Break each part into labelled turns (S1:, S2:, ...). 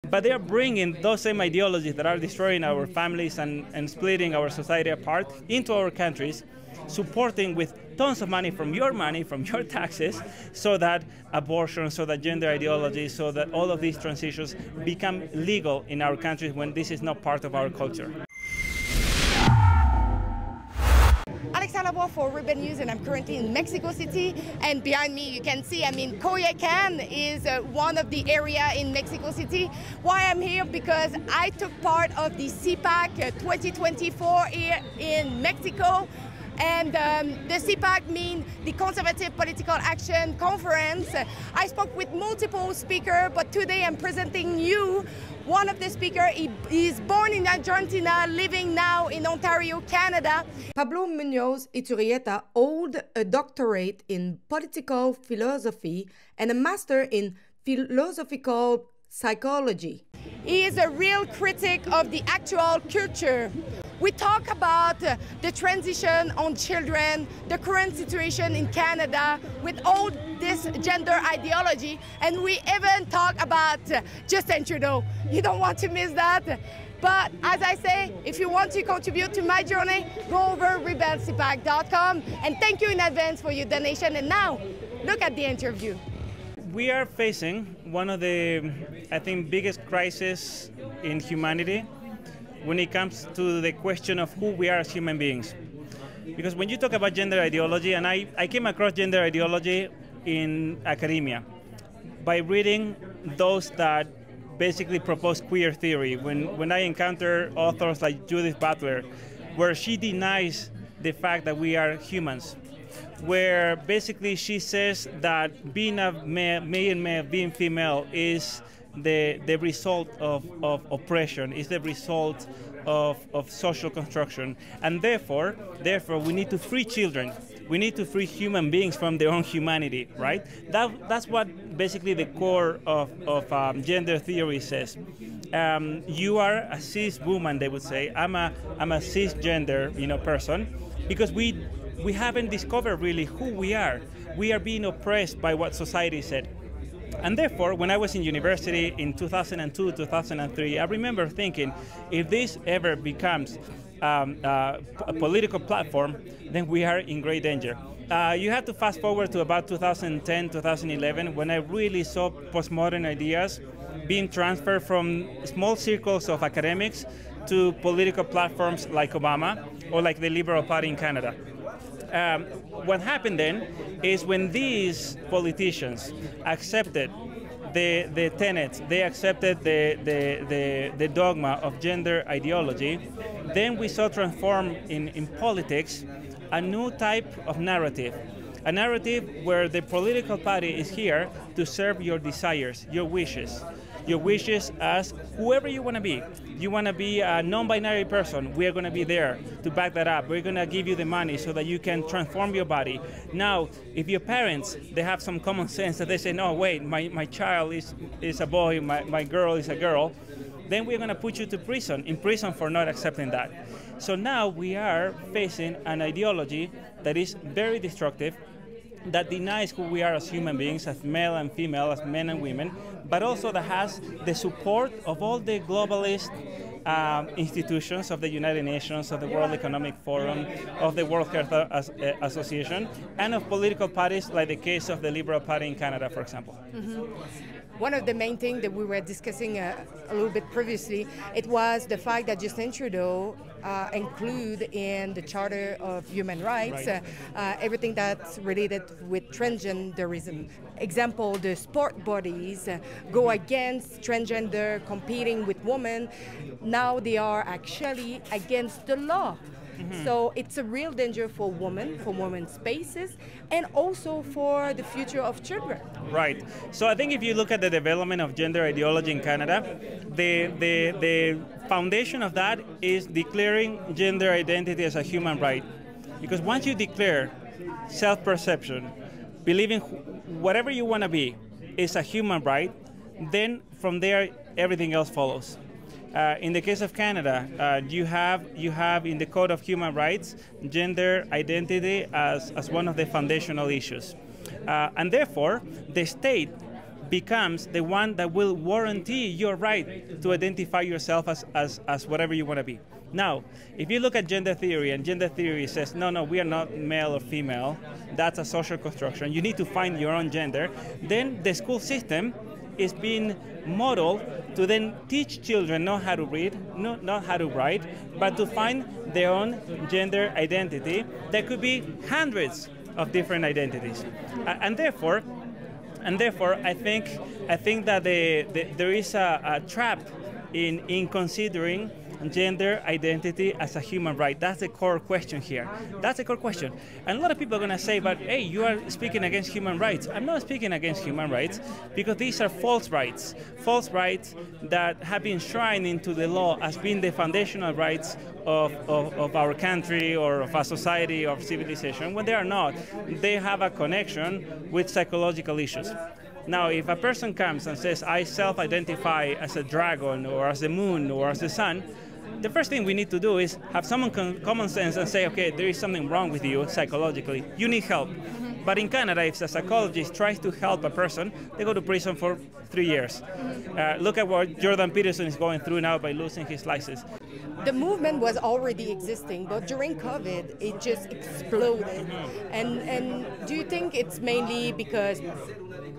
S1: But they are bringing those same ideologies that are destroying our families and splitting our society apart into our countries, supporting with tons of money, from your taxes, so that abortion, so that gender ideology, so that all of these transitions become legal in our countries when this is not part of our culture.
S2: For Ribbon News, and I'm currently in Mexico City, and behind me you can see, Coyoacán is one of the area in Mexico City. Why I'm here? Because I took part of the CPAC 2024 here in Mexico, and the CPAC means the Conservative Political Action Conference. I spoke with multiple speakers, but today I'm presenting you one of the speakers. He is born in Argentina, living now in Ontario, Canada. Pablo Munez Iturrieta holds a doctorate in political philosophy and a master in philosophical psychology. He is a real critic of the actual culture. We talk about the transition on children, the current situation in Canada with all this gender ideology, and we even talk about Justin Trudeau. You don't want to miss that. But as I say, if you want to contribute to my journey, go over rebelcpac.com, and thank you in advance for your donation. And now, look at the interview.
S1: We are facing one of the, I think, biggest crises in humanity when it comes to the question of who we are as human beings. Because when you talk about gender ideology, and I came across gender ideology in academia by reading those that basically propose queer theory. When I encounter authors like Judith Butler, where she denies the fact that we are humans, where basically she says that being a male, being female is the result of oppression, is the result of social construction, and therefore we need to free children. We need to free human beings from their own humanity, right? That's what basically the core of gender theory says. You are a cis woman, they would say. I'm a cisgender, person, because we haven't discovered really who we are. We are being oppressed by what society said. And therefore, when I was in university in 2002, 2003, I remember thinking, if this ever becomes a political platform, then we are in great danger. You have to fast forward to about 2010, 2011, when I really saw postmodern ideas being transferred from small circles of academics to political platforms like Obama or like the Liberal Party in Canada. What happened then is when these politicians accepted the tenets, they accepted the dogma of gender ideology, then we saw transform in politics a new type of narrative. A narrative where the political party is here to serve your desires, your wishes as whoever you want to be. You want to be a non-binary person, we are going to be there to back that up. We're going to give you the money so that you can transform your body. Now, if your parents, they have some common sense that they say, no, wait, my child is a boy, my girl is a girl, then we're going to put you to prison, in prison for not accepting that. So now we are facing an ideology that is very destructive, that denies who we are as human beings, as male and female, as men and women, but also that has the support of all the globalist institutions of the United Nations, of the World Economic Forum, of the World Health Association, and of political parties like the case of the Liberal Party in Canada, for example. Mm-hmm.
S2: One of the main things that we were discussing a little bit previously, it was the fact that Justin Trudeau include in the Charter of Human Rights everything that's related with transgenderism. Example, the sport bodies go against transgender competing with women. Now they are actually against the law. Mm-hmm. So it's a real danger for women's spaces, and also for the future of children.
S1: Right. So I think if you look at the development of gender ideology in Canada, the foundation of that is declaring gender identity as a human right. Because once you declare self-perception, believing whatever you want to be is a human right, then from there everything else follows. In the case of Canada, you have in the Code of Human Rights gender identity as one of the foundational issues. And therefore, the state becomes the one that will warranty your right to identify yourself as whatever you want to be. Now, if you look at gender theory, and gender theory says, no, we are not male or female, that's a social construction, you need to find your own gender, then the school system is being modeled to then teach children not how to read, not how to write, but to find their own gender identity. There could be hundreds of different identities. And therefore, I think that there is a trap in considering gender identity as a human right. That's the core question here. That's the core question. And a lot of people are going to say, but hey, you are speaking against human rights. I'm not speaking against human rights because these are false rights that have been enshrined into the law as being the foundational rights of our country or of our society or civilization, when they are not. They have a connection with psychological issues. Now, if a person comes and says, I self-identify as a dragon or as the moon or as the sun, the first thing we need to do is have someone common sense and say, okay, there is something wrong with you psychologically. You need help. But in Canada, if a psychologist tries to help a person, they go to prison for 3 years. Look at what Jordan Peterson is going through now by losing his license.
S2: The movement was already existing, but during COVID, it just exploded. And do you think it's mainly because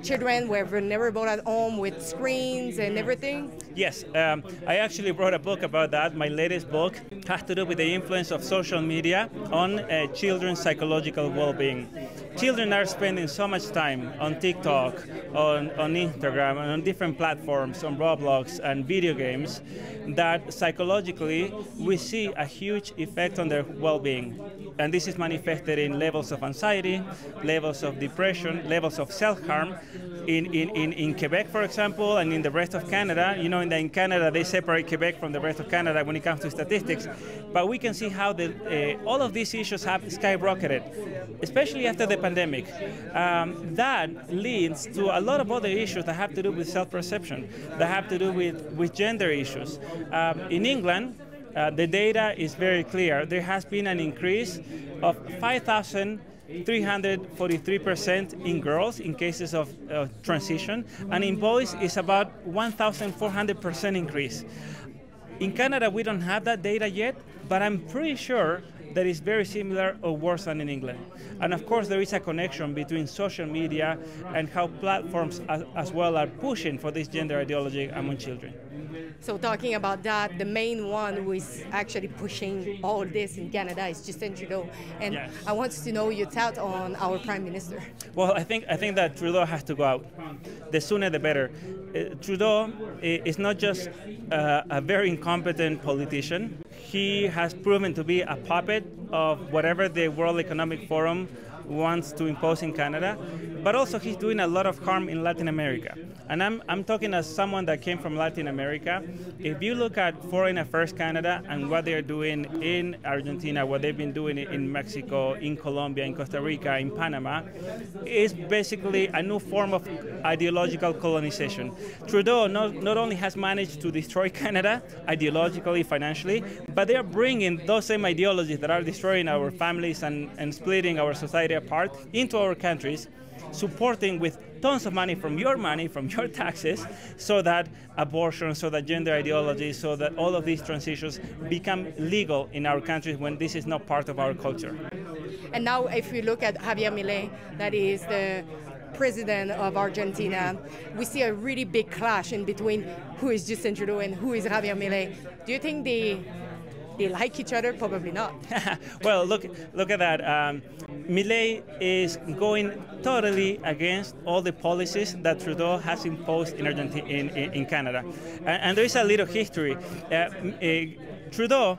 S2: children were vulnerable at home with screens and everything?
S1: Yes, I actually wrote a book about that. My latest book has to do with the influence of social media on children's psychological well-being. Children are spending so much time on TikTok, on Instagram, and on different platforms, on Roblox and video games, that psychologically we see a huge effect on their well-being. And this is manifested in levels of anxiety, levels of depression, levels of self-harm. In Quebec, for example, and in the rest of Canada, you know, in Canada they separate Quebec from the rest of Canada when it comes to statistics, but we can see how all of these issues have skyrocketed, especially after the pandemic. That leads to a lot of other issues that have to do with self-perception, that have to do with gender issues. In England, the data is very clear. There has been an increase of 5,343% in girls in cases of transition, and in boys is about 1,400% increase. In Canada, we don't have that data yet, but I'm pretty sure that is very similar or worse than in England. And of course, there is a connection between social media and how platforms as well are pushing for this gender ideology among children.
S2: So talking about that, the main one who is actually pushing all this in Canada is Justin Trudeau. And yes. I want to know your thoughts on our Prime Minister.
S1: Well, I think that Trudeau has to go out. The sooner the better. Trudeau is not just a very incompetent politician. He has proven to be a puppet of whatever the World Economic Forum wants to impose in Canada, but also he's doing a lot of harm in Latin America. And I'm talking as someone that came from Latin America. If you look at Foreign Affairs Canada and what they're doing in Argentina, what they've been doing in Mexico, in Colombia, in Costa Rica, in Panama, is basically a new form of ideological colonization. Trudeau not only has managed to destroy Canada ideologically, financially, but they're bringing those same ideologies that are destroying our families and splitting our society apart into our countries, supporting with tons of money, from your taxes, so that abortion, so that gender ideology, so that all of these transitions become legal in our countries when this is not part of our culture.
S2: And now if we look at Javier Milei, that is the president of Argentina, we see a really big clash in between who is Justin Trudeau and who is Javier Milei. Do you think they like each other? Probably not.
S1: Well, look at that. Milei is going totally against all the policies that Trudeau has imposed in Argentina, in Canada. And there is a little history. Trudeau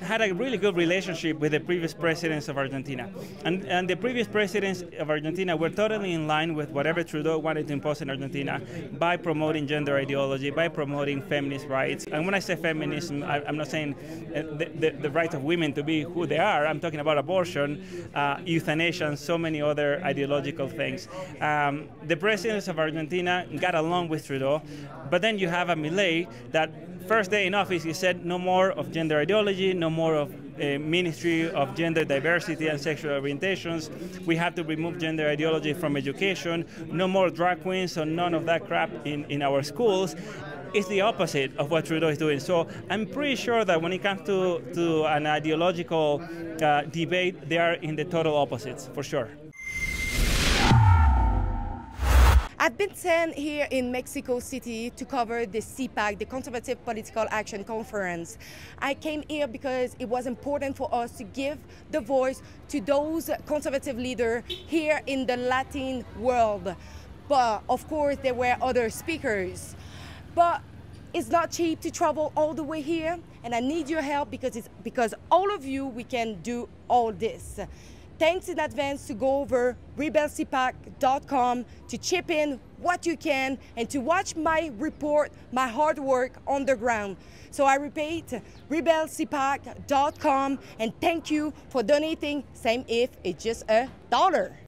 S1: had a really good relationship with the previous presidents of Argentina. And the previous presidents of Argentina were totally in line with whatever Trudeau wanted to impose in Argentina by promoting gender ideology, by promoting feminist rights. And when I say feminism, I'm not saying the right of women to be who they are. I'm talking about abortion, euthanasia, and so many other ideological things. The presidents of Argentina got along with Trudeau, but then you have a Milei that first day in office, he said no more of gender ideology, no more of Ministry of Gender Diversity and Sexual Orientations. We have to remove gender ideology from education. No more drag queens or none of that crap in our schools. It's the opposite of what Trudeau is doing. So I'm pretty sure that when it comes to an ideological debate, they are in the total opposites, for sure.
S2: I've been sent here in Mexico City to cover the CPAC, the Conservative Political Action Conference. I came here because it was important for us to give the voice to those conservative leaders here in the Latin world. But of course, there were other speakers. But it's not cheap to travel all the way here, and I need your help because all of you, we can do all this. Thanks in advance to go over rebelcpac.com to chip in what you can and to watch my report, my hard work on the ground. So I repeat, rebelcpac.com, and thank you for donating, same if it's just $1.